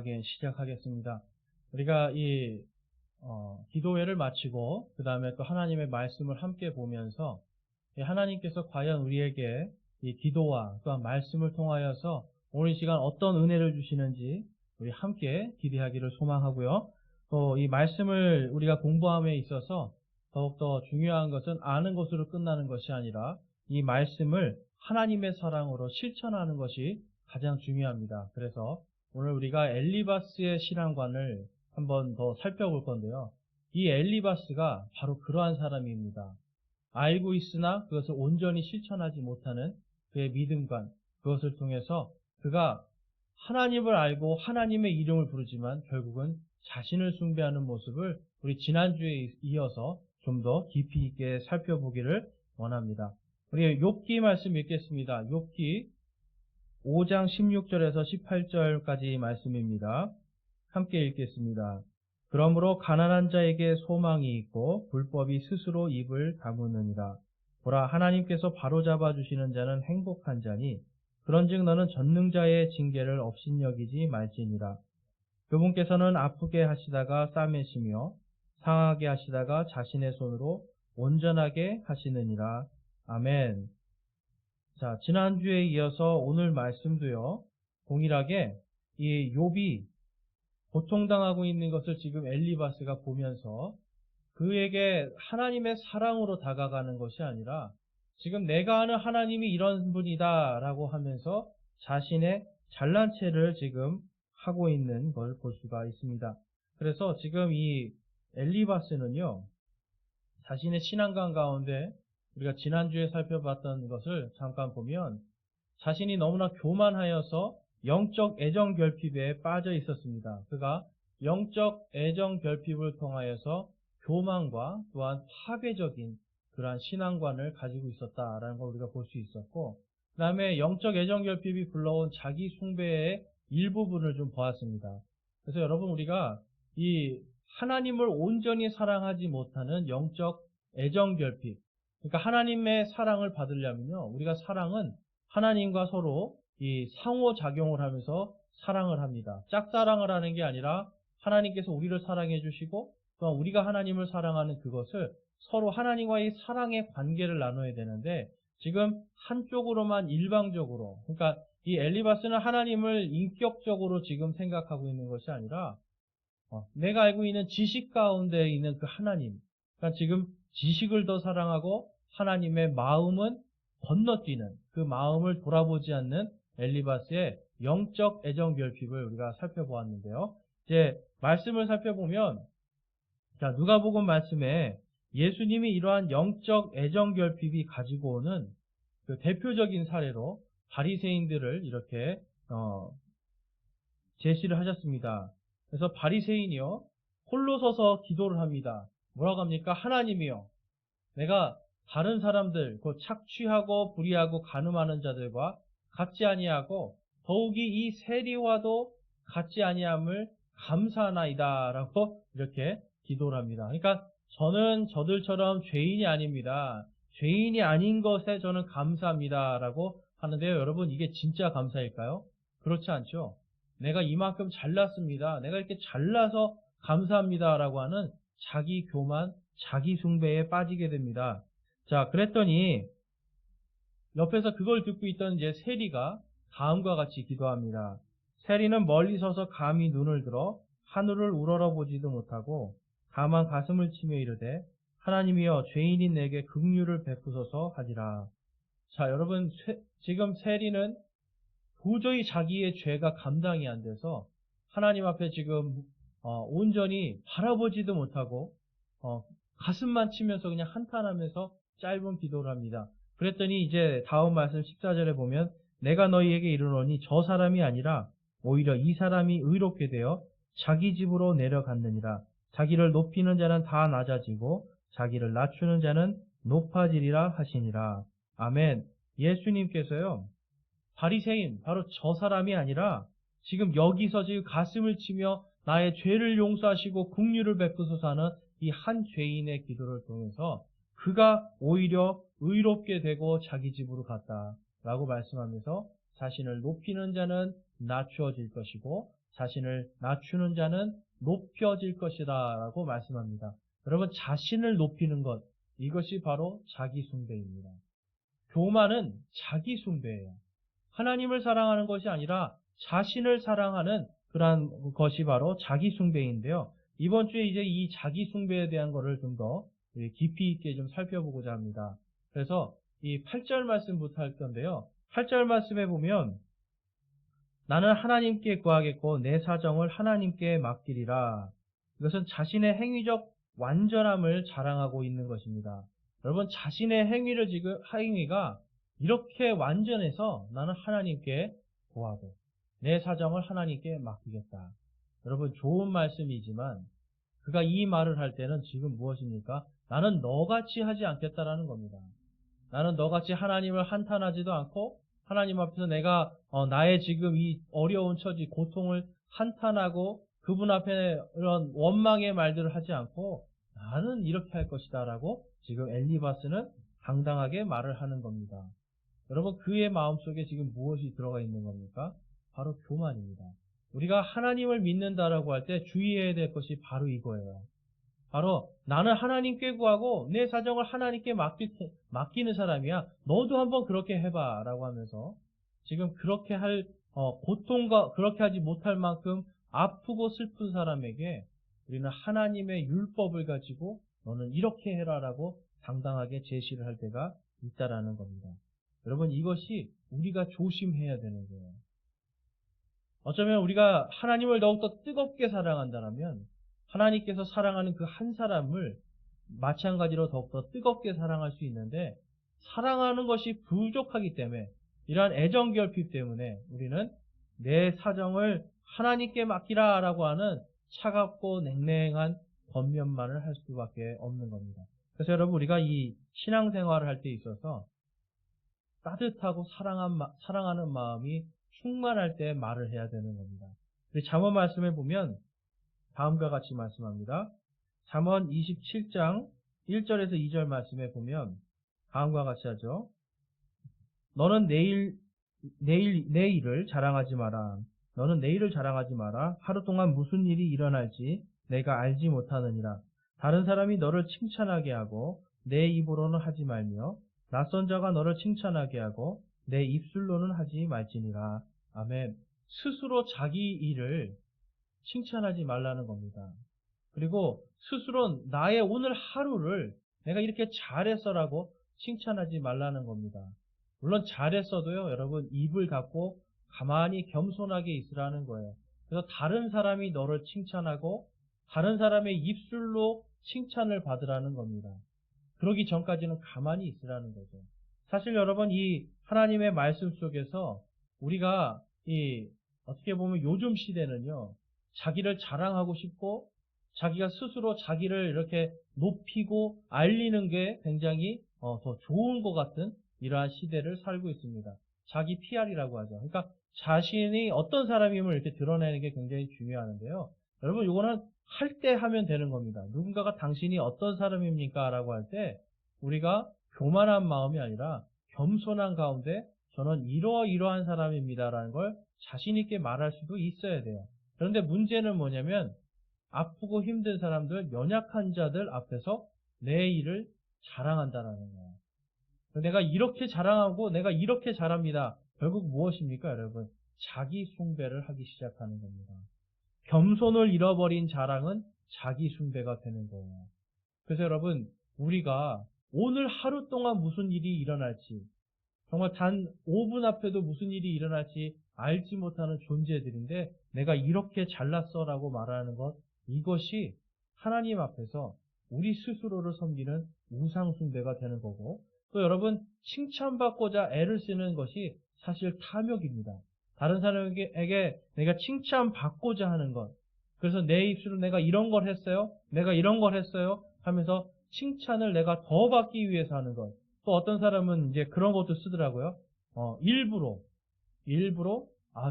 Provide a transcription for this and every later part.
시작하겠습니다. 우리가 이 기도회를 마치고 그 다음에 또 하나님의 말씀을 함께 보면서 하나님께서 과연 우리에게 이 기도와 또한 말씀을 통하여서 오늘 이 시간 어떤 은혜를 주시는지 우리 함께 기대하기를 소망하고요. 또 이 말씀을 우리가 공부함에 있어서 더욱더 중요한 것은 아는 것으로 끝나는 것이 아니라 이 말씀을 하나님의 사랑으로 실천하는 것이 가장 중요합니다. 그래서 오늘 우리가 엘리바스의 신앙관을 한번 더 살펴볼 건데요. 이 엘리바스가 바로 그러한 사람입니다. 알고 있으나 그것을 온전히 실천하지 못하는 그의 믿음관, 그것을 통해서 그가 하나님을 알고 하나님의 이름을 부르지만 결국은 자신을 숭배하는 모습을 우리 지난주에 이어서 좀 더 깊이 있게 살펴보기를 원합니다. 우리 욥기 말씀 읽겠습니다. 욥기 5장 16절에서 18절까지 말씀입니다. 함께 읽겠습니다. 그러므로 가난한 자에게 소망이 있고 불법이 스스로 입을 다무느니라. 보라, 하나님께서 바로잡아 주시는 자는 행복한 자니 그런즉 너는 전능자의 징계를 업신여기지 말지니라. 그분께서는 아프게 하시다가 싸매시며 상하게 하시다가 자신의 손으로 온전하게 하시느니라. 아멘. 자, 지난주에 이어서 오늘 말씀도요, 동일하게 이 욥이 고통당하고 있는 것을 지금 엘리바스가 보면서 그에게 하나님의 사랑으로 다가가는 것이 아니라 지금 내가 아는 하나님이 이런 분이다 라고 하면서 자신의 잘난 체를 지금 하고 있는 걸 볼 수가 있습니다. 그래서 지금 이 엘리바스는요, 자신의 신앙관 가운데 우리가 지난주에 살펴봤던 것을 잠깐 보면 자신이 너무나 교만하여서 영적 애정 결핍에 빠져 있었습니다. 그가 영적 애정 결핍을 통하여서 교만과 또한 파괴적인 그러한 신앙관을 가지고 있었다라는 걸 우리가 볼 수 있었고, 그 다음에 영적 애정 결핍이 불러온 자기 숭배의 일부분을 좀 보았습니다. 그래서 여러분, 우리가 이 하나님을 온전히 사랑하지 못하는 영적 애정 결핍, 그러니까 하나님의 사랑을 받으려면요, 우리가 사랑은 하나님과 서로 이 상호작용을 하면서 사랑을 합니다. 짝사랑을 하는 게 아니라 하나님께서 우리를 사랑해 주시고 또한 우리가 하나님을 사랑하는 그것을 서로 하나님과의 사랑의 관계를 나눠야 되는데, 지금 한쪽으로만 일방적으로, 그러니까 이 엘리바스는 하나님을 인격적으로 지금 생각하고 있는 것이 아니라 내가 알고 있는 지식 가운데 있는 그 하나님, 그러니까 지금 지식을 더 사랑하고 하나님의 마음은 건너뛰는, 그 마음을 돌아보지 않는 엘리바스의 영적 애정 결핍을 우리가 살펴보았는데요. 이제 말씀을 살펴보면, 자, 누가복음 말씀에 예수님이 이러한 영적 애정 결핍이 가지고 오는 그 대표적인 사례로 바리새인들을 이렇게 제시를 하셨습니다. 그래서 바리새인이요, 홀로 서서 기도를 합니다. 뭐라고 합니까? 하나님이요, 내가 다른 사람들, 그 착취하고 불의하고 간음하는 자들과 같지 아니하고 더욱이 이 세리와도 같지 아니함을 감사하나이다 라고 이렇게 기도를 합니다. 그러니까 저는 저들처럼 죄인이 아닙니다. 죄인이 아닌 것에 저는 감사합니다 라고 하는데요. 여러분, 이게 진짜 감사일까요? 그렇지 않죠. 내가 이만큼 잘났습니다, 내가 이렇게 잘나서 감사합니다 라고 하는 자기 교만, 자기 숭배에 빠지게 됩니다. 자, 그랬더니 옆에서 그걸 듣고 있던 이제 세리가 다음과 같이 기도합니다. 세리는 멀리 서서 감히 눈을 들어 하늘을 우러러보지도 못하고 다만 가슴을 치며 이르되 하나님이여, 죄인인 내게 긍휼을 베푸소서 하지라. 자, 여러분, 지금 세리는 도저히 자기의 죄가 감당이 안 돼서 하나님 앞에 지금 온전히 바라보지도 못하고 가슴만 치면서 그냥 한탄하면서 짧은 기도를 합니다. 그랬더니 이제 다음 말씀 14절에 보면 내가 너희에게 이르노니 저 사람이 아니라 오히려 이 사람이 의롭게 되어 자기 집으로 내려갔느니라. 자기를 높이는 자는 다 낮아지고 자기를 낮추는 자는 높아지리라 하시니라. 아멘. 예수님께서요, 바리새인, 바로 저 사람이 아니라 지금 여기서 지금 가슴을 치며 나의 죄를 용서하시고 긍휼을 베푸소서 하는 이 한 죄인의 기도를 통해서 그가 오히려 의롭게 되고 자기 집으로 갔다라고 말씀하면서 자신을 높이는 자는 낮추어질 것이고 자신을 낮추는 자는 높여질 것이다 라고 말씀합니다. 여러분, 자신을 높이는 것, 이것이 바로 자기 숭배입니다. 교만은 자기 숭배예요. 하나님을 사랑하는 것이 아니라 자신을 사랑하는 그러한 것이 바로 자기 숭배인데요. 이번 주에 이제 이 자기 숭배에 대한 것을 좀 더 깊이 있게 좀 살펴보고자 합니다. 그래서 이 8절 말씀부터 할 건데요. 8절 말씀에 보면 나는 하나님께 구하겠고 내 사정을 하나님께 맡기리라. 이것은 자신의 행위적 완전함을 자랑하고 있는 것입니다. 여러분, 자신의 행위가 이렇게 완전해서 나는 하나님께 구하고 내 사정을 하나님께 맡기겠다. 여러분, 좋은 말씀이지만 그가 이 말을 할 때는 지금 무엇입니까? 나는 너같이 하지 않겠다라는 겁니다. 나는 너같이 하나님을 한탄하지도 않고 하나님 앞에서 내가 나의 지금 이 어려운 처지, 고통을 한탄하고 그분 앞에 이런 원망의 말들을 하지 않고 나는 이렇게 할 것이다 라고 지금 엘리바스는 당당하게 말을 하는 겁니다. 여러분, 그의 마음속에 지금 무엇이 들어가 있는 겁니까? 바로 교만입니다. 우리가 하나님을 믿는다라고 할 때 주의해야 될 것이 바로 이거예요. 바로 나는 하나님께 구하고 내 사정을 하나님께 맡기는 사람이야. 너도 한번 그렇게 해봐 라고 하면서 지금 그렇게 할 고통과 그렇게 하지 못할 만큼 아프고 슬픈 사람에게 우리는 하나님의 율법을 가지고 너는 이렇게 해라 라고 당당하게 제시를 할 때가 있다라는 겁니다. 여러분, 이것이 우리가 조심해야 되는 거예요. 어쩌면 우리가 하나님을 더욱더 뜨겁게 사랑한다면 하나님께서 사랑하는 그 한 사람을 마찬가지로 더욱더 뜨겁게 사랑할 수 있는데 사랑하는 것이 부족하기 때문에 이러한 애정결핍 때문에 우리는 내 사정을 하나님께 맡기라 라고 하는 차갑고 냉랭한 겉면만을 할 수밖에 없는 겁니다. 그래서 여러분, 우리가 이 신앙생활을 할 때 있어서 따뜻하고 사랑하는 마음이 충만할 때 말을 해야 되는 겁니다. 우리 잠언 말씀에 보면 다음과 같이 말씀합니다. 잠언 27장 1절에서 2절 말씀에 보면 다음과 같이 하죠. 너는 내일을 자랑하지 마라. 너는 내일을 자랑하지 마라. 하루 동안 무슨 일이 일어날지 내가 알지 못하느니라. 다른 사람이 너를 칭찬하게 하고 내 입으로는 하지 말며 낯선 자가 너를 칭찬하게 하고 내 입술로는 하지 말지니라. 아멘. 스스로 자기 일을 칭찬하지 말라는 겁니다. 그리고 스스로 나의 오늘 하루를 내가 이렇게 잘했어라고 칭찬하지 말라는 겁니다. 물론 잘했어도요, 여러분, 입을 닫고 가만히 겸손하게 있으라는 거예요. 그래서 다른 사람이 너를 칭찬하고 다른 사람의 입술로 칭찬을 받으라는 겁니다. 그러기 전까지는 가만히 있으라는 거죠. 사실 여러분, 이 하나님의 말씀 속에서 우리가 어떻게 보면 요즘 시대는요, 자기를 자랑하고 싶고 자기가 스스로 자기를 이렇게 높이고 알리는 게 굉장히 더 좋은 것 같은 이러한 시대를 살고 있습니다. 자기 PR이라고 하죠. 그러니까 자신이 어떤 사람임을 이렇게 드러내는 게 굉장히 중요하는데요. 여러분, 이거는 할 때 하면 되는 겁니다. 누군가가 당신이 어떤 사람입니까? 라고 할 때 우리가 교만한 마음이 아니라 겸손한 가운데 저는 이러이러한 사람입니다 라는 걸 자신 있게 말할 수도 있어야 돼요. 그런데 문제는 뭐냐면 아프고 힘든 사람들, 연약한 자들 앞에서 내 일을 자랑한다는 거예요. 내가 이렇게 자랑하고 내가 이렇게 잘합니다. 결국 무엇입니까, 여러분? 자기 숭배를 하기 시작하는 겁니다. 겸손을 잃어버린 자랑은 자기 숭배가 되는 거예요. 그래서 여러분, 우리가 오늘 하루 동안 무슨 일이 일어날지, 정말 단 5분 앞에도 무슨 일이 일어날지 알지 못하는 존재들인데 내가 이렇게 잘났어라고 말하는 것, 이것이 하나님 앞에서 우리 스스로를 섬기는 우상숭배가 되는 거고, 또 여러분, 칭찬받고자 애를 쓰는 것이 사실 탐욕입니다. 다른 사람에게 내가 칭찬받고자 하는 것, 그래서 내 입술로 내가 이런 걸 했어요, 내가 이런 걸 했어요 하면서 칭찬을 내가 더 받기 위해서 하는 것. 또 어떤 사람은 이제 그런 것도 쓰더라고요. 일부러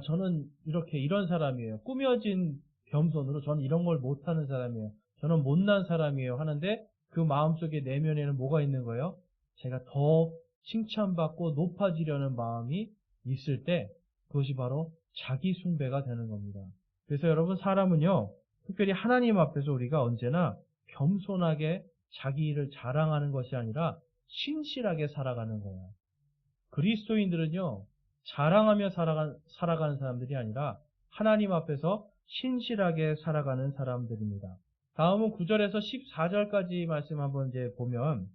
저는 이런 사람이에요. 꾸며진 겸손으로 저는 이런 걸 못하는 사람이에요. 저는 못난 사람이에요 하는데 그 마음속에 내면에는 뭐가 있는 거예요? 제가 더 칭찬받고 높아지려는 마음이 있을 때 그것이 바로 자기 숭배가 되는 겁니다. 그래서 여러분 사람은요, 특별히 하나님 앞에서 우리가 언제나 겸손하게 자기 일을 자랑하는 것이 아니라 신실하게 살아가는 거예요. 그리스도인들은요, 자랑하며 살아가는 사람들이 아니라 하나님 앞에서 신실하게 살아가는 사람들입니다. 다음은 9절에서 14절까지 말씀 한번 이제 보면,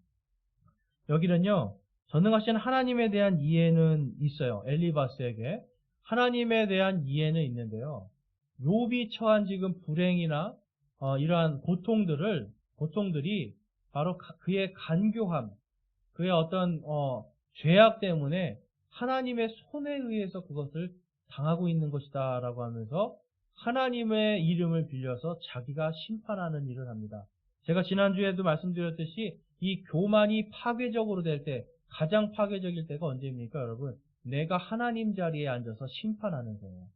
여기는요, 전능하신 하나님에 대한 이해는 있어요. 엘리바스에게. 하나님에 대한 이해는 있는데요. 욥이 처한 지금 불행이나 이러한 고통들이 바로 그의 간교함, 그의 어떤 죄악 때문에 하나님의 손에 의해서 그것을 당하고 있는 것이다 라고 하면서 하나님의 이름을 빌려서 자기가 심판하는 일을 합니다. 제가 지난주에도 말씀드렸듯이 이 교만이 파괴적으로 될 때, 가장 파괴적일 때가 언제입니까, 여러분? 내가 하나님 자리에 앉아서 심판하는 거예요.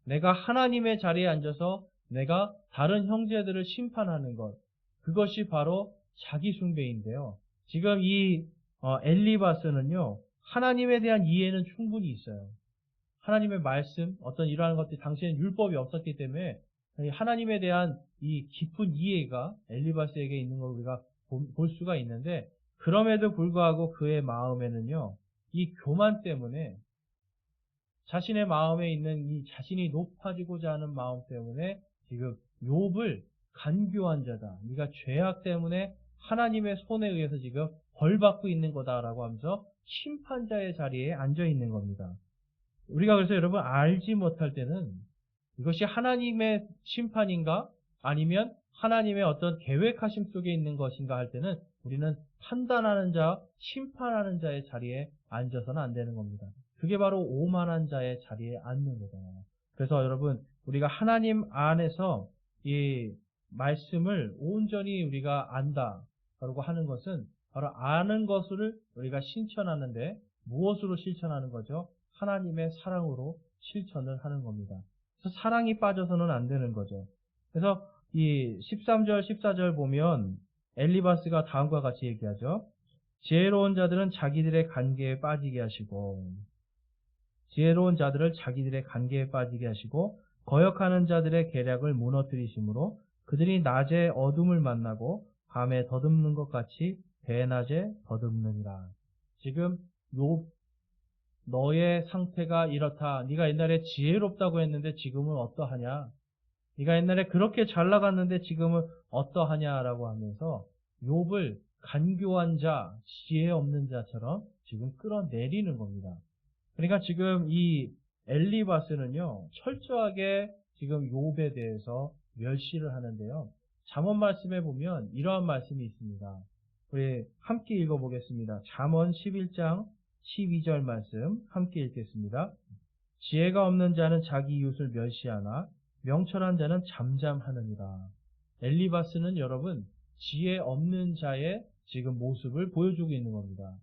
내가 하나님의 자리에 앉아서 내가 다른 형제들을 심판하는 것, 그것이 바로 자기 숭배인데요. 지금 이 엘리바스는요, 하나님에 대한 이해는 충분히 있어요. 하나님의 말씀, 어떤 이러한 것들이 당시에는 율법이 없었기 때문에 하나님에 대한 이 깊은 이해가 엘리바스에게 있는 걸 우리가 볼 수가 있는데, 그럼에도 불구하고 그의 마음에는요, 이 교만 때문에 자신의 마음에 있는 이 자신이 높아지고자 하는 마음 때문에 지금 욥을 간교한 자다, 네가 죄악 때문에 하나님의 손에 의해서 지금 벌받고 있는 거다라고 하면서 심판자의 자리에 앉아 있는 겁니다. 우리가 그래서 여러분 알지 못할 때는 이것이 하나님의 심판인가 아니면 하나님의 어떤 계획하심 속에 있는 것인가 할 때는 우리는 판단하는 자, 심판하는 자의 자리에 앉아서는 안 되는 겁니다. 그게 바로 오만한 자의 자리에 앉는 거잖아요. 그래서 여러분, 우리가 하나님 안에서 이 말씀을 온전히 우리가 안다라고 하는 것은 바로 아는 것을 우리가 실천하는데, 무엇으로 실천하는 거죠? 하나님의 사랑으로 실천을 하는 겁니다. 그래서 사랑이 빠져서는 안 되는 거죠. 그래서 이 13절, 14절 보면 엘리바스가 다음과 같이 얘기하죠. 지혜로운 자들은 자기들의 관계에 빠지게 하시고, 지혜로운 자들을 자기들의 관계에 빠지게 하시고, 거역하는 자들의 계략을 무너뜨리심으로 그들이 낮에 어둠을 만나고 밤에 더듬는 것 같이 대낮에 더듬느니라. 지금 너의 상태가 이렇다. 네가 옛날에 지혜롭다고 했는데 지금은 어떠하냐? 네가 옛날에 그렇게 잘 나갔는데 지금은 어떠하냐라고 하면서 욥을 간교한 자, 지혜 없는 자처럼 지금 끌어내리는 겁니다. 그러니까 지금 이 엘리바스는요, 철저하게 지금 욥에 대해서 멸시를 하는데요. 잠언 말씀에 보면 이러한 말씀이 있습니다. 우리 함께 읽어보겠습니다. 잠언 11장 12절 말씀 함께 읽겠습니다. 지혜가 없는 자는 자기 이웃을 멸시하나 명철한 자는 잠잠하느니라. 엘리바스는 여러분 지혜 없는 자의 지금 모습을 보여주고 있는 겁니다.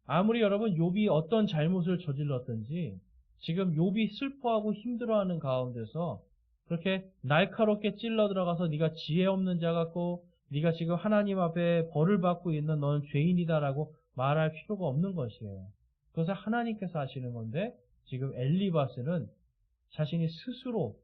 아무리 여러분 욥이 어떤 잘못을 저질렀든지 지금 욥이 슬퍼하고 힘들어하는 가운데서 그렇게 날카롭게 찔러 들어가서 네가 지혜 없는 자 같고 네가 지금 하나님 앞에 벌을 받고 있는 너는 죄인이다라고 말할 필요가 없는 것이에요. 그것을 하나님께서 하시는 건데 지금 엘리바스는 자신이 스스로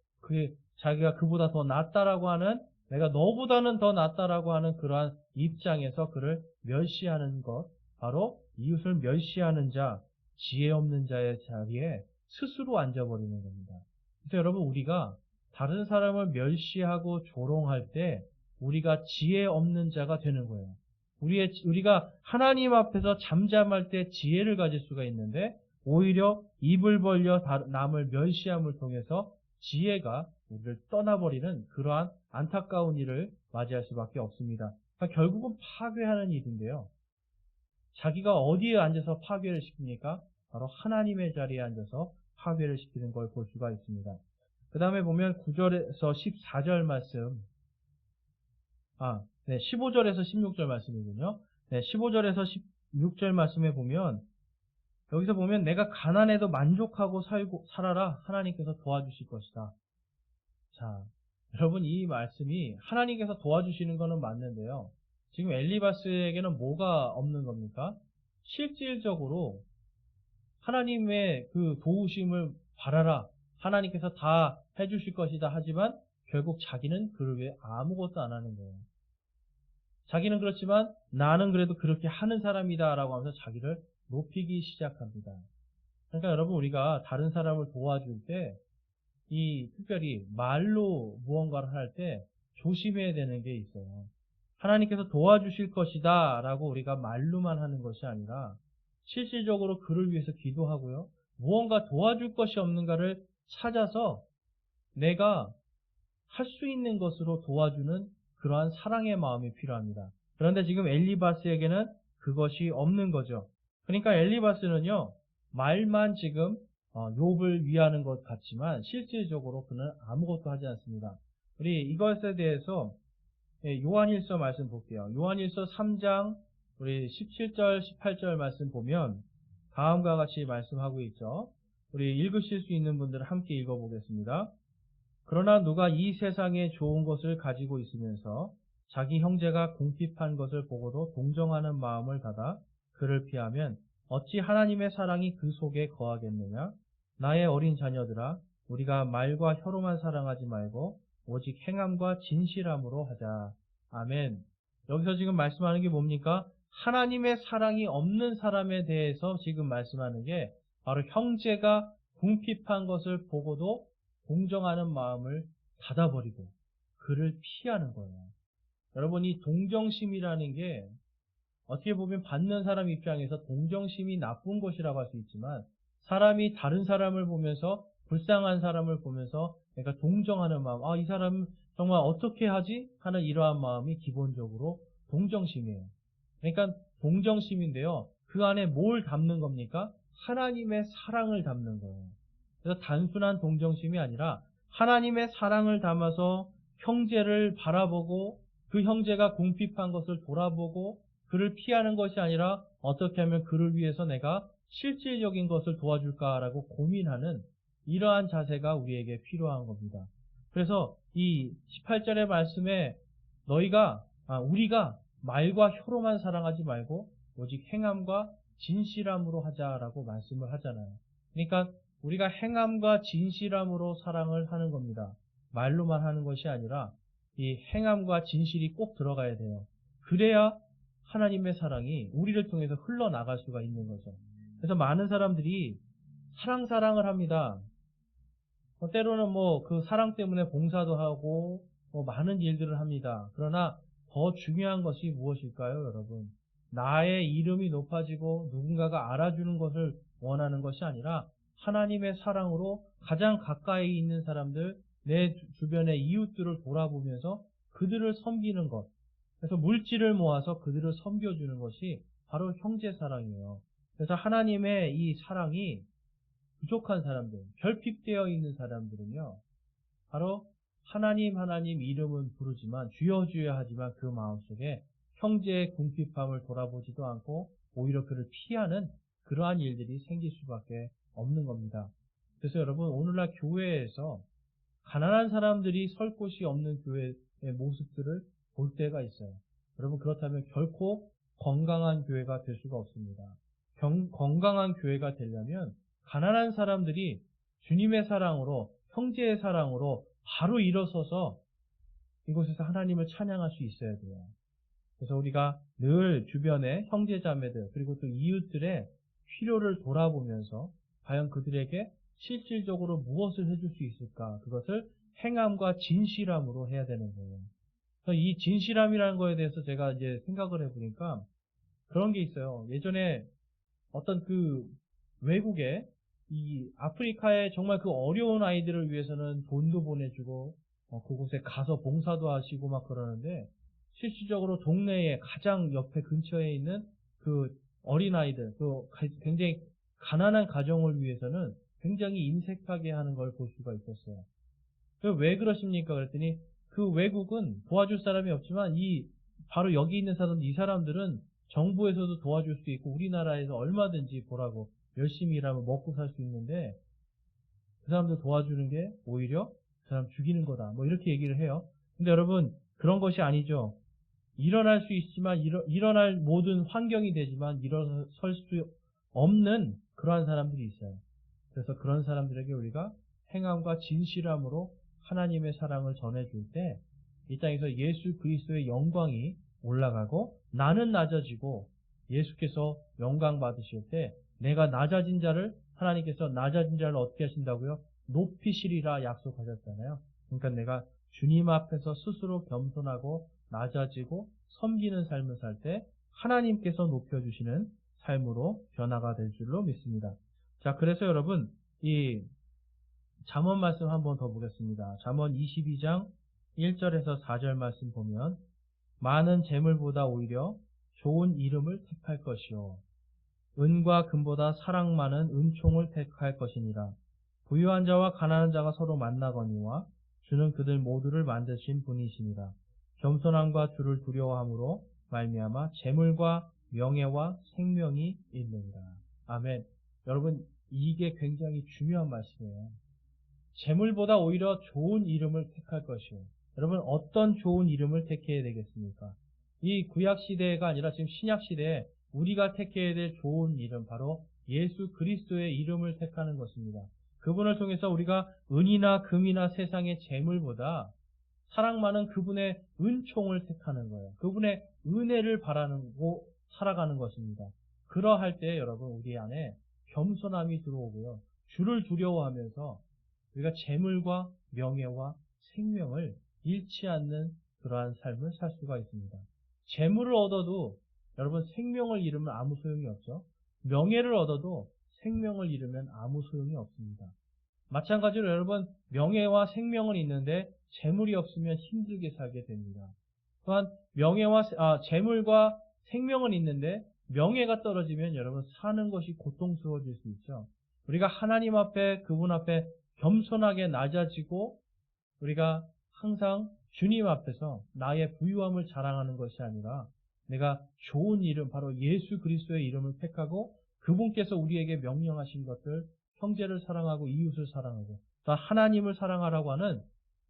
자기가 그보다 더 낫다라고 하는, 내가 너보다는 더 낫다라고 하는 그러한 입장에서 그를 멸시하는 것, 바로 이웃을 멸시하는 자, 지혜 없는 자의 자리에 스스로 앉아버리는 겁니다. 그래서 여러분 우리가 다른 사람을 멸시하고 조롱할 때 우리가 지혜 없는 자가 되는 거예요. 우리가 하나님 앞에서 잠잠할 때 지혜를 가질 수가 있는데 오히려 입을 벌려 남을 멸시함을 통해서 지혜가 우리를 떠나버리는 그러한 안타까운 일을 맞이할 수밖에 없습니다. 그러니까 결국은 파괴하는 일인데요. 자기가 어디에 앉아서 파괴를 시킵니까? 바로 하나님의 자리에 앉아서 파괴를 시키는 걸 볼 수가 있습니다. 그 다음에 보면 9절에서 14절 말씀, 15절에서 16절 말씀이군요. 15절에서 16절 말씀에 보면, 여기서 보면 내가 가난해도 만족하고 살아라. 하나님께서 도와주실 것이다. 자, 여러분 이 말씀이 하나님께서 도와주시는 것은 맞는데요. 지금 엘리바스에게는 뭐가 없는 겁니까? 실질적으로 하나님의 그 도우심을 바라라. 하나님께서 다 해주실 것이다 하지만 결국 자기는 그를 위해 아무것도 안 하는 거예요. 자기는 그렇지만 나는 그래도 그렇게 하는 사람이다 라고 하면서 자기를 높이기 시작합니다. 그러니까 여러분, 우리가 다른 사람을 도와줄 때 이 특별히 말로 무언가를 할 때 조심해야 되는 게 있어요. 하나님께서 도와주실 것이다 라고 우리가 말로만 하는 것이 아니라 실질적으로 그를 위해서 기도하고요. 무언가 도와줄 것이 없는가를 찾아서 내가 할 수 있는 것으로 도와주는 그러한 사랑의 마음이 필요합니다. 그런데 지금 엘리바스에게는 그것이 없는 거죠. 그러니까 엘리바스는요, 말만 지금 욥을 위하는 것 같지만 실질적으로 그는 아무것도 하지 않습니다. 우리 이것에 대해서 요한일서 말씀 볼게요. 요한일서 3장 우리 17절, 18절 말씀 보면 다음과 같이 말씀하고 있죠. 우리 읽으실 수 있는 분들은 함께 읽어보겠습니다. 그러나 누가 이 세상에 좋은 것을 가지고 있으면서 자기 형제가 궁핍한 것을 보고도 동정하는 마음을 갖아 그를 피하면 어찌 하나님의 사랑이 그 속에 거하겠느냐? 나의 어린 자녀들아, 우리가 말과 혀로만 사랑하지 말고 오직 행함과 진실함으로 하자. 아멘. 여기서 지금 말씀하는 게 뭡니까? 하나님의 사랑이 없는 사람에 대해서 지금 말씀하는 게 바로 형제가 궁핍한 것을 보고도 동정하는 마음을 닫아버리고 그를 피하는 거예요. 여러분, 이 동정심이라는 게 어떻게 보면 받는 사람 입장에서 동정심이 나쁜 것이라고 할 수 있지만 사람이 다른 사람을 보면서 불쌍한 사람을 보면서 내가 동정하는 마음, 이 사람 정말 어떻게 하지? 하는 이러한 마음이 기본적으로 동정심이에요. 그러니까 동정심인데요. 그 안에 뭘 담는 겁니까? 하나님의 사랑을 담는 거예요. 그래서 단순한 동정심이 아니라 하나님의 사랑을 담아서 형제를 바라보고 그 형제가 궁핍한 것을 돌아보고 그를 피하는 것이 아니라 어떻게 하면 그를 위해서 내가 실질적인 것을 도와줄까라고 고민하는 이러한 자세가 우리에게 필요한 겁니다. 그래서 이 18절의 말씀에 우리가 말과 혀로만 사랑하지 말고 오직 행함과 진실함으로 하자라고 말씀을 하잖아요. 그러니까 우리가 행함과 진실함으로 사랑을 하는 겁니다. 말로만 하는 것이 아니라 이 행함과 진실이 꼭 들어가야 돼요. 그래야 하나님의 사랑이 우리를 통해서 흘러나갈 수가 있는 거죠. 그래서 많은 사람들이 사랑을 합니다. 때로는 그 사랑 때문에 봉사도 하고 많은 일들을 합니다. 그러나 더 중요한 것이 무엇일까요, 여러분? 나의 이름이 높아지고 누군가가 알아주는 것을 원하는 것이 아니라 하나님의 사랑으로 가장 가까이 있는 사람들, 내 주변의 이웃들을 돌아보면서 그들을 섬기는 것. 그래서 물질을 모아서 그들을 섬겨주는 것이 바로 형제 사랑이에요. 그래서 하나님의 이 사랑이 부족한 사람들, 결핍되어 있는 사람들은요, 바로 하나님 이름은 부르지만 주여 하지만 그 마음속에 형제의 궁핍함을 돌아보지도 않고 오히려 그를 피하는 그러한 일들이 생길 수밖에 없는 겁니다. 그래서 여러분, 오늘날 교회에서 가난한 사람들이 설 곳이 없는 교회의 모습들을 볼 때가 있어요. 여러분, 그렇다면 결코 건강한 교회가 될 수가 없습니다. 건강한 교회가 되려면 가난한 사람들이 주님의 사랑으로, 형제의 사랑으로 바로 일어서서 이곳에서 하나님을 찬양할 수 있어야 돼요. 그래서 우리가 늘 주변의 형제자매들 그리고 또 이웃들의 필요를 돌아보면서 과연 그들에게 실질적으로 무엇을 해줄 수 있을까? 그것을 행함과 진실함으로 해야 되는 거예요. 그래서 이 진실함이라는 거에 대해서 제가 이제 생각을 해보니까 그런 게 있어요. 예전에 어떤 그 외국에 이 아프리카의 정말 그 어려운 아이들을 위해서는 돈도 보내주고 그곳에 가서 봉사도 하시고 막 그러는데 실질적으로 동네에 가장 옆에 근처에 있는 그 어린아이들, 그 굉장히 가난한 가정을 위해서는 굉장히 인색하게 하는 걸 볼 수가 있었어요. 왜 그러십니까? 그랬더니 그 외국은 도와줄 사람이 없지만 바로 여기 있는 이 사람들은 정부에서도 도와줄 수 있고 우리나라에서 얼마든지 보라고 열심히 일하면 먹고 살 수 있는데 그 사람들 도와주는 게 오히려 그 사람 죽이는 거다. 이렇게 얘기를 해요. 근데 여러분, 그런 것이 아니죠. 일어날 수 있지만 일어날 모든 환경이 되지만 일어설 수 없는 그러한 사람들이 있어요. 그래서 그런 사람들에게 우리가 행함과 진실함으로 하나님의 사랑을 전해줄 때 이 땅에서 예수 그리스도의 영광이 올라가고 나는 낮아지고 예수께서 영광 받으실 때 내가 낮아진 자를 하나님께서 낮아진 자를 어떻게 하신다고요? 높이시리라 약속하셨잖아요. 그러니까 내가 주님 앞에서 스스로 겸손하고 낮아지고 섬기는 삶을 살 때 하나님께서 높여주시는 삶으로 변화가 될 줄로 믿습니다. 자, 그래서 여러분 이 잠언 말씀 한번 더 보겠습니다. 잠언 22장 1절에서 4절 말씀 보면 많은 재물보다 오히려 좋은 이름을 택할 것이요 은과 금보다 사랑 많은 은총을 택할 것이니라. 부유한 자와 가난한 자가 서로 만나거니와 주는 그들 모두를 만드신 분이시니라. 겸손함과 주를 두려워함으로 말미암아 재물과 명예와 생명이 있느니라. 아멘. 여러분 이게 굉장히 중요한 말씀이에요. 재물보다 오히려 좋은 이름을 택할 것이요. 여러분 어떤 좋은 이름을 택해야 되겠습니까? 이 구약시대가 아니라 지금 신약시대에 우리가 택해야 될 좋은 이름 바로 예수 그리스도의 이름을 택하는 것입니다. 그분을 통해서 우리가 은이나 금이나 세상의 재물보다 사랑 많은 그분의 은총을 택하는 거예요. 그분의 은혜를 바라고 살아가는 것입니다. 그러할 때 여러분 우리 안에 겸손함이 들어오고요. 주를 두려워하면서 우리가 재물과 명예와 생명을 잃지 않는 그러한 삶을 살 수가 있습니다. 재물을 얻어도 여러분 생명을 잃으면 아무 소용이 없죠. 명예를 얻어도 생명을 잃으면 아무 소용이 없습니다. 마찬가지로 여러분 명예와 생명은 있는데 재물이 없으면 힘들게 살게 됩니다. 또한 재물과 생명은 있는데 명예가 떨어지면 여러분 사는 것이 고통스러워질 수 있죠. 우리가 하나님 앞에 그분 앞에 겸손하게 낮아지고 우리가 항상 주님 앞에서 나의 부유함을 자랑하는 것이 아니라 내가 좋은 이름 바로 예수 그리스도의 이름을 택하고 그분께서 우리에게 명령하신 것들 형제를 사랑하고 이웃을 사랑하고 또 하나님을 사랑하라고 하는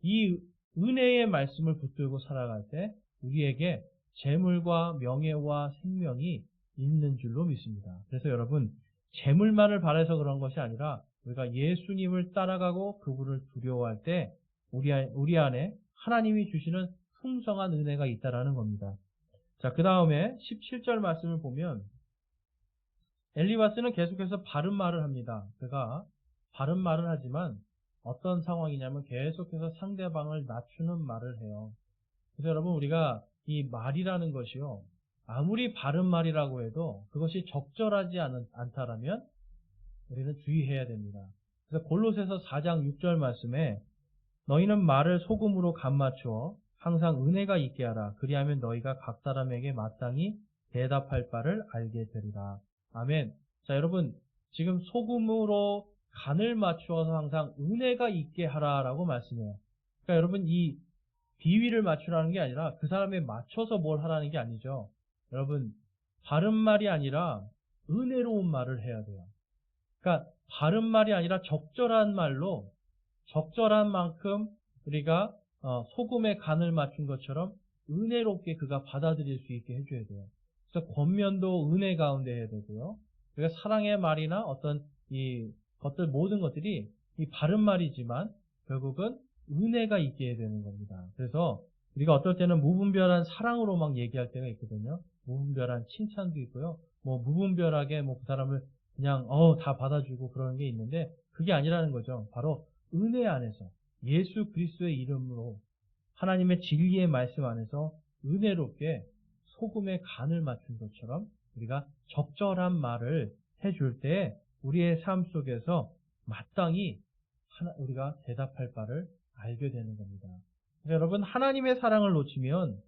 이 은혜의 말씀을 붙들고 살아갈 때 우리에게 재물과 명예와 생명이 있는 줄로 믿습니다. 그래서 여러분 재물만을 바라서 그런 것이 아니라 우리가 예수님을 따라가고 그분을 두려워할 때 우리 안에 하나님이 주시는 풍성한 은혜가 있다라는 겁니다. 자, 그 다음에 17절 말씀을 보면 엘리바스는 계속해서 바른 말을 합니다. 그가 바른 말을 하지만 어떤 상황이냐면 계속해서 상대방을 낮추는 말을 해요. 그래서 여러분 우리가 이 말이라는 것이요. 아무리 바른 말이라고 해도 그것이 적절하지 않다라면 우리는 주의해야 됩니다. 그래서 골로새서 4장 6절 말씀에 너희는 말을 소금으로 간맞추어 항상 은혜가 있게 하라. 그리하면 너희가 각 사람에게 마땅히 대답할 바를 알게 되리라. 아멘. 자, 여러분 지금 소금으로 간을 맞추어서 항상 은혜가 있게 하라라고 말씀해요. 그러니까 여러분 이 비위를 맞추라는 게 아니라 그 사람에 맞춰서 뭘 하라는 게 아니죠. 여러분 바른 말이 아니라 은혜로운 말을 해야 돼요. 그러니까 바른 말이 아니라 적절한 말로 적절한 만큼 우리가 소금에 간을 맞춘 것처럼 은혜롭게 그가 받아들일 수 있게 해줘야 돼요. 그래서 권면도 은혜 가운데 해야 되고요. 우리가 사랑의 말이나 어떤 이 것들 모든 것들이 이 바른 말이지만 결국은 은혜가 있게 해야 되는 겁니다. 그래서 우리가 어떨 때는 무분별한 사랑으로 막 얘기할 때가 있거든요. 무분별한 칭찬도 있고요. 뭐 무분별하게 뭐 그 사람을 그냥 다 받아주고 그러는 게 있는데 그게 아니라는 거죠. 바로 은혜 안에서 예수 그리스도의 이름으로 하나님의 진리의 말씀 안에서 은혜롭게 소금에 간을 맞춘 것처럼 우리가 적절한 말을 해줄 때 우리의 삶 속에서 마땅히 우리가 대답할 바를 알게 되는 겁니다. 그래서 여러분 하나님의 사랑을 놓치면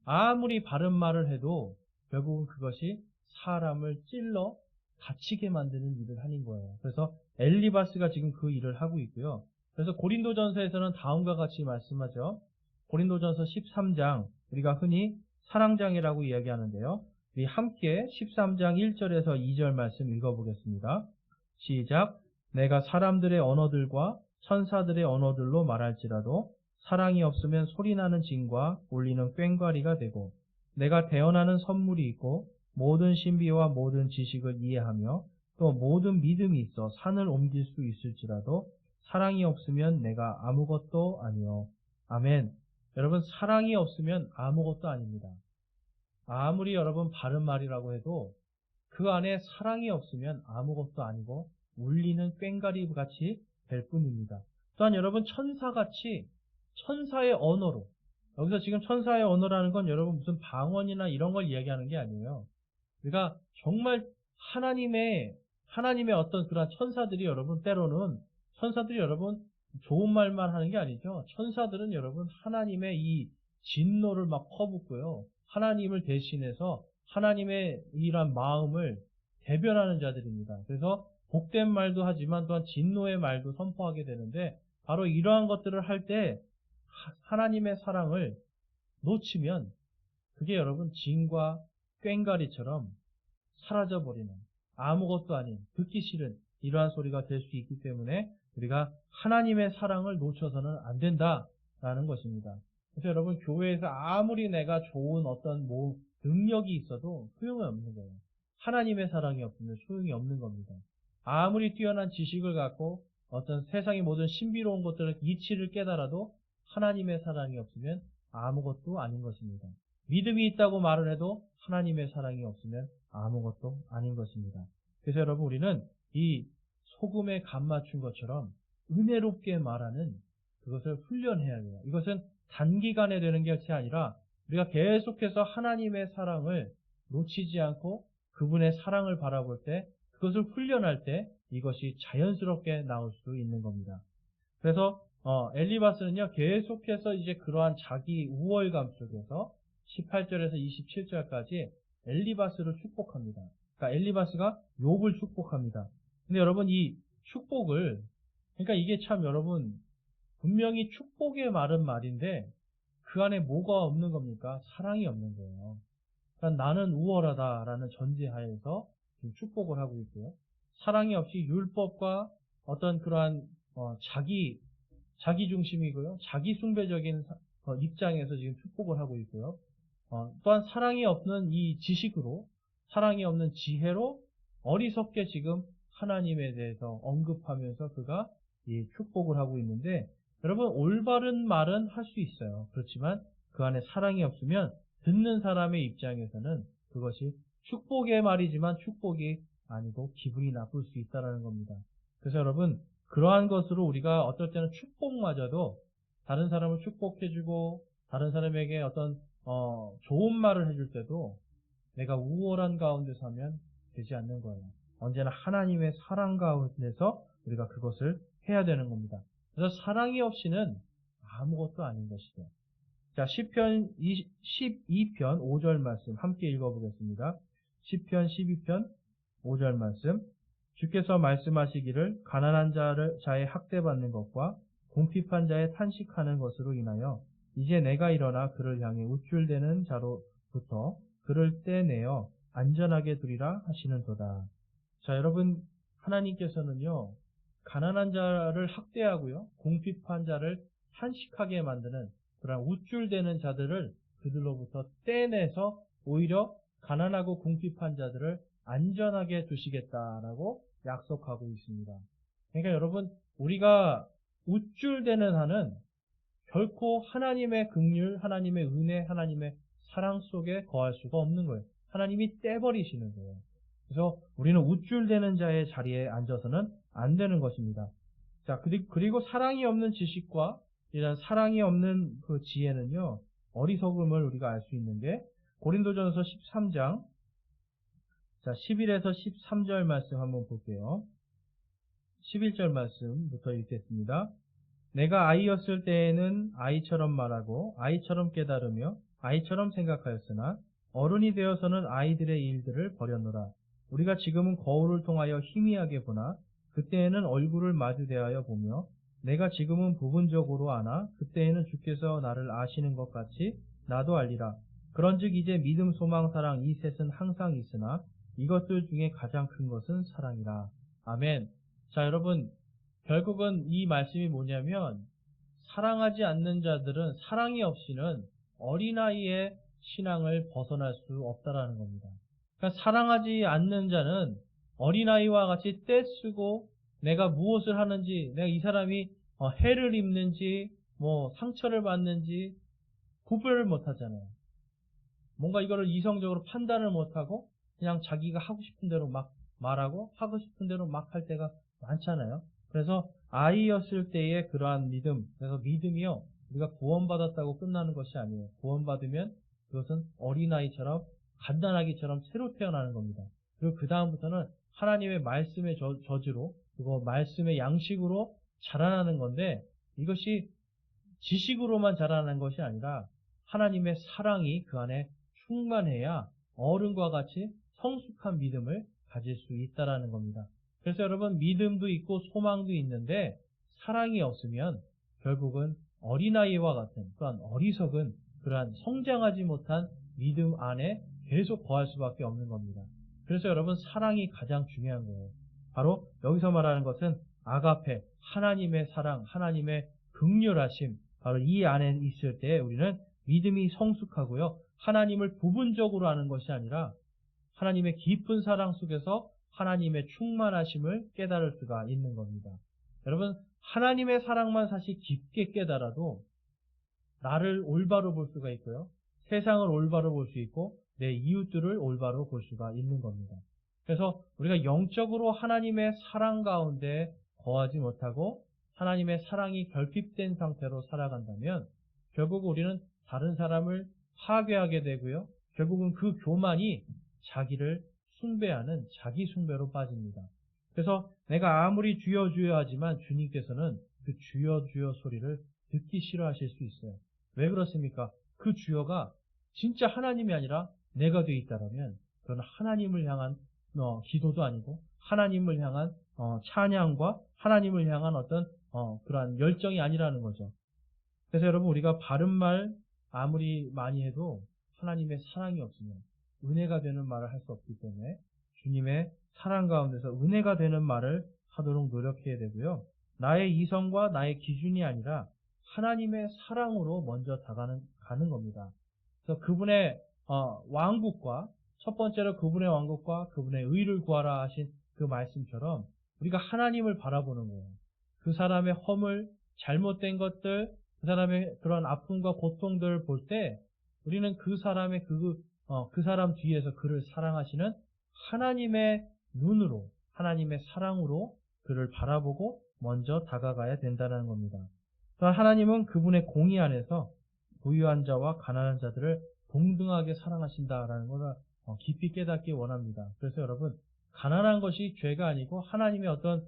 아무리 바른 말을 해도 결국은 그것이 사람을 찔러 다치게 만드는 일을 하는 거예요. 그래서 엘리바스가 지금 그 일을 하고 있고요. 그래서 고린도전서에서는 다음과 같이 말씀하죠. 고린도전서 13장 우리가 흔히 사랑장이라고 이야기하는데요. 우리 함께 13장 1절에서 2절 말씀 읽어보겠습니다. 시작. 내가 사람들의 언어들과 천사들의 언어들로 말할지라도 사랑이 없으면 소리나는 징과 울리는 꽹과리가 되고 내가 대언하는 선물이 있고 모든 신비와 모든 지식을 이해하며 또 모든 믿음이 있어 산을 옮길 수 있을지라도 사랑이 없으면 내가 아무것도 아니요. 아멘. 여러분, 사랑이 없으면 아무것도 아닙니다. 아무리 여러분 바른 말이라고 해도 그 안에 사랑이 없으면 아무것도 아니고 울리는 꽹과리 같이 될 뿐입니다. 또한 여러분, 천사같이 천사의 언어로, 여기서 지금 천사의 언어라는 건 여러분 무슨 방언이나 이런 걸 이야기하는 게 아니에요. 그러니까 정말 하나님의 어떤 그런 천사들이 여러분, 때로는 천사들이 여러분 좋은 말만 하는 게 아니죠. 천사들은 여러분 하나님의 이 진노를 막 퍼붓고요. 하나님을 대신해서 하나님의 이러한 마음을 대변하는 자들입니다. 그래서 복된 말도 하지만 또한 진노의 말도 선포하게 되는데, 바로 이러한 것들을 할 때 하나님의 사랑을 놓치면 그게 여러분 진과 꽹과리처럼 사라져버리는, 아무것도 아닌, 듣기 싫은 이러한 소리가 될 수 있기 때문에 우리가 하나님의 사랑을 놓쳐서는 안 된다라는 것입니다. 그래서 여러분, 교회에서 아무리 내가 좋은 어떤 능력이 있어도 소용이 없는 거예요. 하나님의 사랑이 없으면 소용이 없는 겁니다. 아무리 뛰어난 지식을 갖고 어떤 세상의 모든 신비로운 것들을 이치를 깨달아도 하나님의 사랑이 없으면 아무것도 아닌 것입니다. 믿음이 있다고 말을 해도 하나님의 사랑이 없으면 아무것도 아닌 것입니다. 그래서 여러분, 우리는 이 소금에 간 맞춘 것처럼 은혜롭게 말하는 그것을 훈련해야 돼요. 이것은 단기간에 되는 것이 아니라 우리가 계속해서 하나님의 사랑을 놓치지 않고 그분의 사랑을 바라볼 때, 그것을 훈련할 때 이것이 자연스럽게 나올 수 있는 겁니다. 그래서 엘리바스는요, 계속해서 이제 그러한 자기 우월감 속에서 18절에서 27절까지 엘리바스를 축복합니다. 그러니까 엘리바스가 욥을 축복합니다. 근데 여러분, 이 축복을, 그러니까 이게 참 여러분, 분명히 축복의 말은 말인데 그 안에 뭐가 없는 겁니까? 사랑이 없는 거예요. 그러니까 나는 우월하다라는 전제하에서 지금 축복을 하고 있고요. 사랑이 없이 율법과 어떤 그러한 자기 중심이고요, 자기 숭배적인 입장에서 지금 축복을 하고 있고요. 또한 사랑이 없는 이 지식으로, 사랑이 없는 지혜로 어리석게 지금 하나님에 대해서 언급하면서 그가 이 축복을 하고 있는데, 여러분, 올바른 말은 할 수 있어요. 그렇지만 그 안에 사랑이 없으면 듣는 사람의 입장에서는 그것이 축복의 말이지만 축복이 아니고 기분이 나쁠 수 있다는 겁니다. 그래서 여러분, 그러한 것으로 우리가 어떨 때는 축복마저도, 다른 사람을 축복해주고 다른 사람에게 어떤 좋은 말을 해줄 때도 내가 우월한 가운데서 하면 되지 않는 거예요. 언제나 하나님의 사랑 가운데서 우리가 그것을 해야 되는 겁니다. 그래서 사랑이 없이는 아무것도 아닌 것이죠. 자, 시편 12편 5절 말씀 함께 읽어보겠습니다. 시편 12편 5절 말씀. 주께서 말씀하시기를 가난한 자의 학대받는 것과 궁핍한 자의 탄식하는 것으로 인하여 이제 내가 일어나 그를 향해 우쭐대는 자로부터 그를 떼내어 안전하게 두리라 하시는도다. 자, 여러분, 하나님께서는요, 가난한 자를 학대하고요, 궁핍한 자를 탄식하게 만드는 그런 우쭐대는 자들을 그들로부터 떼내서 오히려 가난하고 궁핍한 자들을 안전하게 두시겠다라고 약속하고 있습니다. 그러니까 여러분, 우리가 우쭐대는 한은 결코 하나님의 긍휼, 하나님의 은혜, 하나님의 사랑 속에 거할 수가 없는 거예요. 하나님이 떼버리시는 거예요. 그래서 우리는 우쭐대는 자의 자리에 앉아서는 안 되는 것입니다. 자, 그리고 사랑이 없는 지식과 이런 사랑이 없는 그 지혜는요, 어리석음을 우리가 알 수 있는 게 고린도전서 13장, 자, 11에서 13절 말씀 한번 볼게요. 11절 말씀부터 읽겠습니다. 내가 아이였을 때에는 아이처럼 말하고 아이처럼 깨달으며 아이처럼 생각하였으나 어른이 되어서는 아이들의 일들을 버렸노라. 우리가 지금은 거울을 통하여 희미하게 보나 그때에는 얼굴을 마주 대하여 보며 내가 지금은 부분적으로 아나 그때에는 주께서 나를 아시는 것 같이 나도 알리라. 그런즉 이제 믿음, 소망, 사랑 이 셋은 항상 있으나 이것들 중에 가장 큰 것은 사랑이라. 아멘. 자, 여러분, 결국은 이 말씀이 뭐냐면, 사랑하지 않는 자들은 사랑이 없이는 어린아이의 신앙을 벗어날 수 없다라는 겁니다. 그러니까 사랑하지 않는 자는 어린아이와 같이 떼쓰고 내가 무엇을 하는지, 내가 이 사람이 해를 입는지, 뭐 상처를 받는지 구별을 못 하잖아요. 뭔가 이거를 이성적으로 판단을 못 하고 그냥 자기가 하고 싶은 대로 막 말하고 하고 싶은 대로 막 할 때가 많잖아요. 그래서 아이였을 때의 그러한 믿음, 그래서 믿음이요, 우리가 구원받았다고 끝나는 것이 아니에요. 구원받으면 그것은 어린아이처럼 갓난아기처럼 새로 태어나는 겁니다. 그리고 그 다음부터는 하나님의 말씀의 저주로, 그리고 말씀의 양식으로 자라나는 건데, 이것이 지식으로만 자라나는 것이 아니라 하나님의 사랑이 그 안에 충만해야 어른과 같이 성숙한 믿음을 가질 수 있다라는 겁니다. 그래서 여러분, 믿음도 있고 소망도 있는데 사랑이 없으면 결국은 어린아이와 같은, 또한 어리석은 그러한 성장하지 못한 믿음 안에 계속 거할 수밖에 없는 겁니다. 그래서 여러분, 사랑이 가장 중요한 거예요. 바로 여기서 말하는 것은 아가페, 하나님의 사랑, 하나님의 긍휼하심, 바로 이 안에 있을 때 우리는 믿음이 성숙하고요, 하나님을 부분적으로 아는 것이 아니라 하나님의 깊은 사랑 속에서 하나님의 충만하심을 깨달을 수가 있는 겁니다. 여러분, 하나님의 사랑만 사실 깊게 깨달아도 나를 올바로 볼 수가 있고요, 세상을 올바로 볼 수 있고 내 이웃들을 올바로 볼 수가 있는 겁니다. 그래서 우리가 영적으로 하나님의 사랑 가운데 거하지 못하고 하나님의 사랑이 결핍된 상태로 살아간다면 결국 우리는 다른 사람을 파괴하게 되고요, 결국은 그 교만이 자기를 숭배하는 자기 숭배로 빠집니다. 그래서 내가 아무리 주여 주여 하지만 주님께서는 그 주여 주여 소리를 듣기 싫어하실 수 있어요. 왜 그렇습니까? 그 주여가 진짜 하나님이 아니라 내가 되어 있다면 그건 하나님을 향한 기도도 아니고 하나님을 향한 찬양과 하나님을 향한 어떤 그러한 열정이 아니라는 거죠. 그래서 여러분, 우리가 바른 말 아무리 많이 해도 하나님의 사랑이 없으면 은혜가 되는 말을 할 수 없기 때문에 주님의 사랑 가운데서 은혜가 되는 말을 하도록 노력해야 되고요. 나의 이성과 나의 기준이 아니라 하나님의 사랑으로 먼저 가는 겁니다. 그래서 그분의 왕국과, 첫 번째로 그분의 왕국과 그분의 의를 구하라 하신 그 말씀처럼 우리가 하나님을 바라보는 거예요. 그 사람의 허물, 잘못된 것들, 그 사람의 그런 아픔과 고통들을 볼 때 우리는 그 사람의 그 사람 뒤에서 그를 사랑하시는 하나님의 눈으로, 하나님의 사랑으로 그를 바라보고 먼저 다가가야 된다는 겁니다. 또한 하나님은 그분의 공의 안에서 부유한 자와 가난한 자들을 동등하게 사랑하신다라는 것을 깊이 깨닫기 원합니다. 그래서 여러분, 가난한 것이 죄가 아니고 하나님의 어떤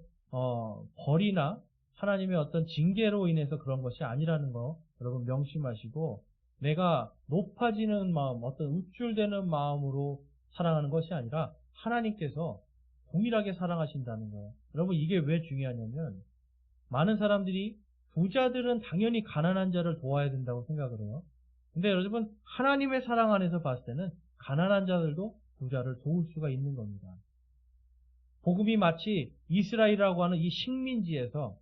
벌이나 하나님의 어떤 징계로 인해서 그런 것이 아니라는 거 여러분 명심하시고, 내가 높아지는 마음, 어떤 우쭐대는 마음으로 사랑하는 것이 아니라 하나님께서 동일하게 사랑하신다는 거예요. 여러분, 이게 왜 중요하냐면 많은 사람들이 부자들은 당연히 가난한 자를 도와야 된다고 생각을 해요. 근데 여러분, 하나님의 사랑 안에서 봤을 때는 가난한 자들도 부자를 도울 수가 있는 겁니다. 복음이 마치 이스라엘이라고 하는 이 식민지에서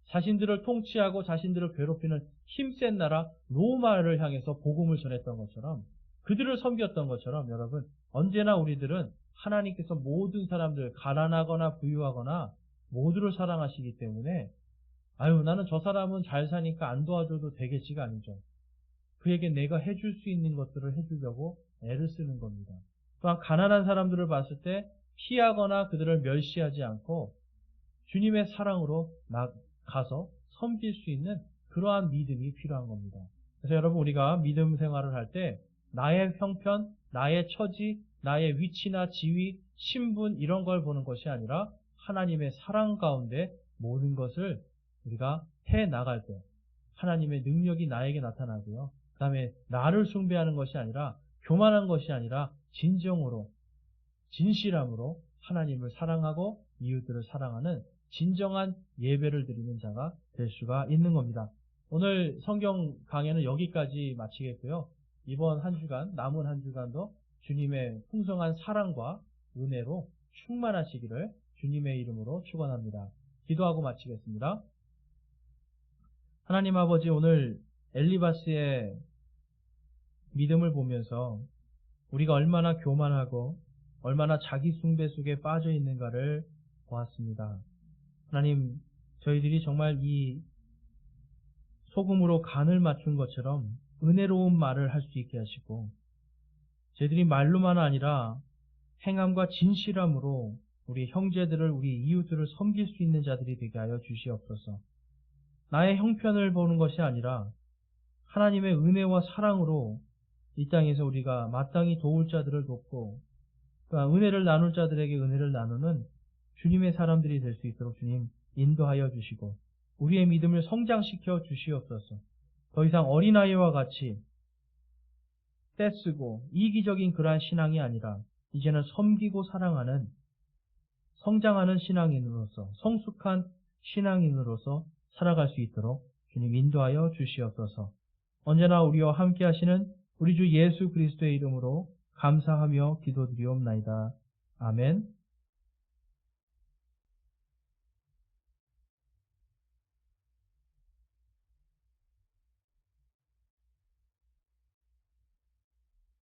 자신들을 통치하고 자신들을 괴롭히는 힘센 나라 로마를 향해서 복음을 전했던 것처럼, 그들을 섬겼던 것처럼, 여러분, 언제나 우리들은 하나님께서 모든 사람들, 가난하거나 부유하거나 모두를 사랑하시기 때문에 나는 저 사람은 잘 사니까 안 도와줘도 되겠지가 아니죠. 그에게 내가 해줄 수 있는 것들을 해주려고 애를 쓰는 겁니다. 또한 가난한 사람들을 봤을 때 피하거나 그들을 멸시하지 않고 주님의 사랑으로 가서 섬길 수 있는 그러한 믿음이 필요한 겁니다. 그래서 여러분, 우리가 믿음 생활을 할 때 나의 형편, 나의 처지, 나의 위치나 지위, 신분 이런 걸 보는 것이 아니라 하나님의 사랑 가운데 모든 것을 우리가 해 나갈 때 하나님의 능력이 나에게 나타나고요. 그 다음에 나를 숭배하는 것이 아니라, 교만한 것이 아니라 진정으로, 진실함으로 하나님을 사랑하고 이웃들을 사랑하는 진정한 예배를 드리는 자가 될 수가 있는 겁니다. 오늘 성경 강해는 여기까지 마치겠고요. 이번 한 주간, 남은 한 주간도 주님의 풍성한 사랑과 은혜로 충만하시기를 주님의 이름으로 축원합니다. 기도하고 마치겠습니다. 하나님 아버지, 오늘 엘리바스의 믿음을 보면서 우리가 얼마나 교만하고 얼마나 자기 숭배 속에 빠져 있는가를 보았습니다. 하나님, 저희들이 정말 이 소금으로 간을 맞춘 것처럼 은혜로운 말을 할 수 있게 하시고, 저희들이 말로만 아니라 행함과 진실함으로 우리 형제들을, 우리 이웃들을 섬길 수 있는 자들이 되게 하여 주시옵소서. 나의 형편을 보는 것이 아니라 하나님의 은혜와 사랑으로 이 땅에서 우리가 마땅히 도울 자들을 돕고, 그러니까 은혜를 나눌 자들에게 은혜를 나누는 주님의 사람들이 될 수 있도록 주님 인도하여 주시고, 우리의 믿음을 성장시켜 주시옵소서. 더 이상 어린아이와 같이 떼쓰고 이기적인 그러한 신앙이 아니라 이제는 섬기고 사랑하는, 성장하는 신앙인으로서, 성숙한 신앙인으로서 살아갈 수 있도록 주님 인도하여 주시옵소서. 언제나 우리와 함께 하시는 우리 주 예수 그리스도의 이름으로 감사하며 기도드리옵나이다. 아멘.